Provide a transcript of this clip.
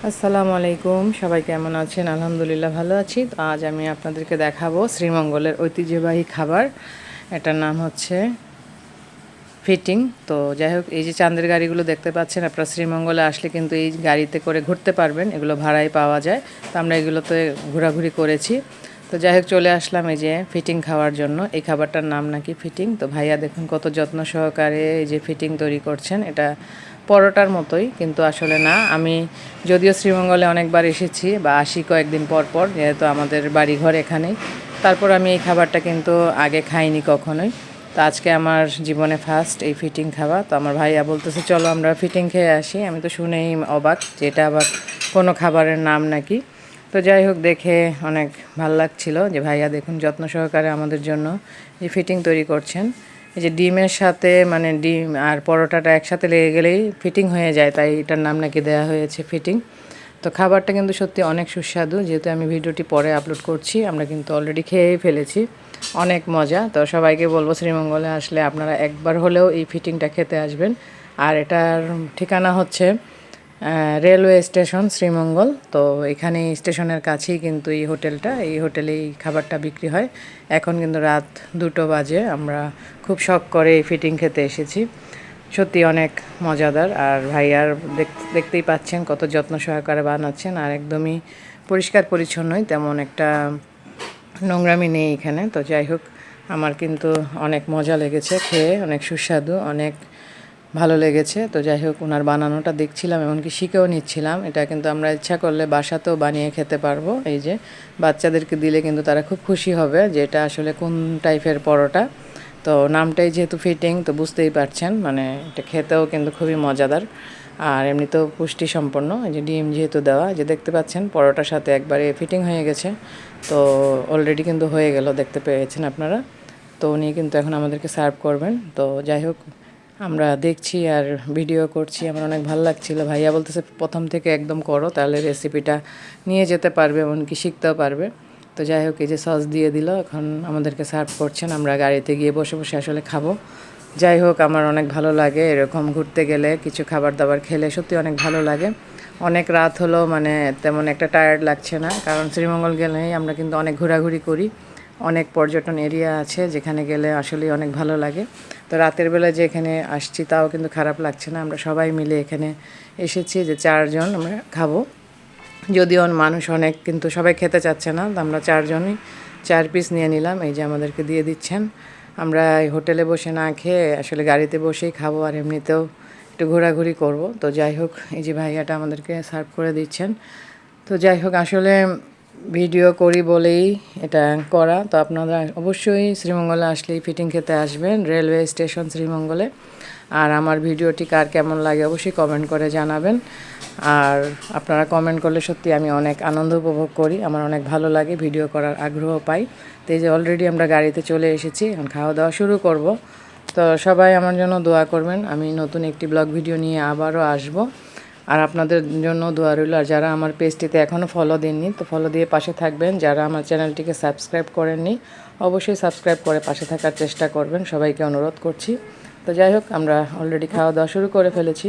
আসসালামু আলাইকুম, সবাই কেমন আছেন? আলহামদুলিল্লাহ ভালো আছি। তো আজ আমি আপনাদেরকে দেখাবো শ্রীমঙ্গলের ঐতিহ্যবাহী খাবার। এটার নাম হচ্ছে ফিটিং। তো যাই হোক, এই যে চাঁদের গাড়িগুলো দেখতে পাচ্ছেন, আপনারা শ্রীমঙ্গলে আসলে কিন্তু এই গাড়িতে করে ঘুরতে পারবেন। এগুলো ভাড়ায় পাওয়া যায়। তো আমরা এগুলোতে ঘোরাঘুরি করেছি। তো যাই হোক, চলে আসলাম এই যে ফিটিং খাওয়ার জন্য। এই খাবারটার নাম নাকি ফিটিং। তো ভাইয়া দেখুন কত যত্ন সহকারে এই যে ফিটিং তৈরি করছেন। এটা পরোটার মতোই, কিন্তু আসলে না। আমি যদিও শ্রীমঙ্গলে অনেকবার এসেছি বা আসি কয়েকদিন পর পর, যেহেতু আমাদের বাড়িঘর এখানেই। তারপর আমি এই খাবারটা কিন্তু আগে খাইনি কখনোই। তো আজকে আমার জীবনে ফার্স্ট এই ফিটিং খাওয়া। তো আমার ভাইয়া বলতেছে চলো আমরা ফিটিং খেয়ে আসি। আমি তো শুনেই অবাক যে এটা আবার কোনো খাবারের নাম নাকি। তো যাই হোক, দেখে অনেক ভাল লাগছিল যে ভাইয়া দেখুন যত্ন সহকারে আমাদের জন্য এই ফিটিং তৈরি করছেন। এই যে ডিমের সাথে, মানে ডিম আর পরোটাটা একসাথে লেগে গেলেই ফিটিং হয়ে যায়, তাই এটার নাম নাকি দেওয়া হয়েছে ফিটিং। তো খাবারটা কিন্তু সত্যি অনেক সুস্বাদু। যেহেতু আমি ভিডিওটি পরে আপলোড করছি, আমরা কিন্তু অলরেডি খেয়েই ফেলেছি। অনেক মজা। তো সবাইকে বলবো শ্রীমঙ্গলে আসলে আপনারা একবার হলেও এই ফিটিংটা খেতে আসবেন। আর এটার ঠিকানা হচ্ছে রেলওয়ে স্টেশন শ্রীমঙ্গল। তো এখানে স্টেশনের কাছেই কিন্তু এই হোটেলটা, এই হোটেলেই খাবারটা বিক্রি হয়। এখন কিন্তু রাত 2টো বাজে। আমরা খুব শখ করে এই ফিটিং খেতে এসেছি। সত্যি অনেক মজাদার। আর ভাইয়ার দেখতেই পাচ্ছেন কত যত্ন সহকারে বানাচ্ছেন, আর একদমই পরিষ্কার পরিচ্ছন্নই, তেমন একটা নোংরামি নেই এখানে। তো যাই হোক, আমার কিন্তু অনেক মজা লেগেছে খেয়ে, অনেক সুস্বাদু, অনেক ভালো লেগেছে। তো যাই হোক, ওনার বানানোটা দেখছিলাম, এমনকি শিখেও নিচ্ছিলাম। এটা কিন্তু আমরা ইচ্ছা করলে বাসাতেও বানিয়ে খেতে পারবো। এই যে বাচ্চাদেরকে দিলে কিন্তু তারা খুব খুশি হবে যে এটা আসলে কোন টাইপের পরোটা। তো নামটাই যেহেতু ফিটিং, তো বুঝতেই পারছেন, মানে এটা খেতেও কিন্তু খুবই মজাদার। আর এমনিতেও পুষ্টি সম্পন্ন। এই যে ডিম যেহেতু দেওয়া, যে দেখতে পাচ্ছেন পরোটার সাথে একবারে ফিটিং হয়ে গেছে। তো অলরেডি কিন্তু হয়ে গেল, দেখতে পেয়েছেন আপনারা। তো উনি কিন্তু এখন আমাদেরকে সার্ভ করবেন। তো যাই হোক, আমরা দেখছি আর ভিডিও করছি। আমার অনেক ভালো লাগছিল। ভাইয়া বলতেছে প্রথম থেকে একদম করো, তাহলে রেসিপিটা নিয়ে যেতে পারবে, এমনকি শিখতেও পারবে। তো যাই হোক, এই যে সস দিয়ে দিল, এখন আমাদেরকে সার্ভ করছেন। আমরা গাড়িতে গিয়ে বসে বসে আসলে খাবো। যাই হোক, আমার অনেক ভালো লাগে এরকম ঘুরতে গেলে কিছু খাবার দাবার খেলে, সত্যি অনেক ভালো লাগে। অনেক রাত হলো, মানে তেমন একটা টায়ার্ড লাগছে না, কারণ শ্রীমঙ্গল গেলেই আমরা কিন্তু অনেক ঘোরাঘুরি করি। অনেক পর্যটন এরিয়া আছে যেখানে গেলে আসলেই অনেক ভালো লাগে। তো রাতের বেলা যে এখানে আসছি তাও কিন্তু খারাপ লাগছে না। আমরা সবাই মিলে এখানে এসেছি, যে 4জন আমরা খাবো। যদিও মানুষ অনেক, কিন্তু সবাই খেতে চাচ্ছে না। তো আমরা 4জনই 4 পিস নিয়ে নিলাম। এই যে আমাদেরকে দিয়ে দিচ্ছেন। আমরা এই হোটেলে বসে না খেয়ে আসলে গাড়িতে বসেই খাবো, আর এমনিতেও একটু ঘোরাঘুরি করব। তো যাই হোক, এই যে ভাইয়াটা আমাদেরকে সার্ভ করে দিচ্ছেন। তো যাই হোক, আসলে ভিডিও করি বলেই এটা করা। তো আপনারা অবশ্যই শ্রীমঙ্গলে আসলেই ফিটিং খেতে আসবেন, রেলওয়ে স্টেশন শ্রীমঙ্গলে। আর আমার ভিডিওটি কার কেমন লাগে অবশ্যই কমেন্ট করে জানাবেন। আর আপনারা কমেন্ট করলে সত্যি আমি অনেক আনন্দ উপভোগ করি, আমার অনেক ভালো লাগে, ভিডিও করার আগ্রহ পাই। তো এই যে অলরেডি আমরা গাড়িতে চলে এসেছি, এখন খাওয়া দাওয়া শুরু করব। তো সবাই আমার জন্য দোয়া করবেন। আমি নতুন একটি ব্লগ ভিডিও নিয়ে আবারও আসব। আর আপনাদের জন্য দোয়া রইল। আর যারা আমার পেজটিতে এখনও ফলো দেননি, তো ফলো দিয়ে পাশে থাকবেন। যারা আমার চ্যানেলটিকে সাবস্ক্রাইব করেননি, অবশ্যই সাবস্ক্রাইব করে পাশে থাকার চেষ্টা করবেন, সবাইকে অনুরোধ করছি। তো যাই হোক, আমরা অলরেডি খাওয়া দাওয়া শুরু করে ফেলেছি।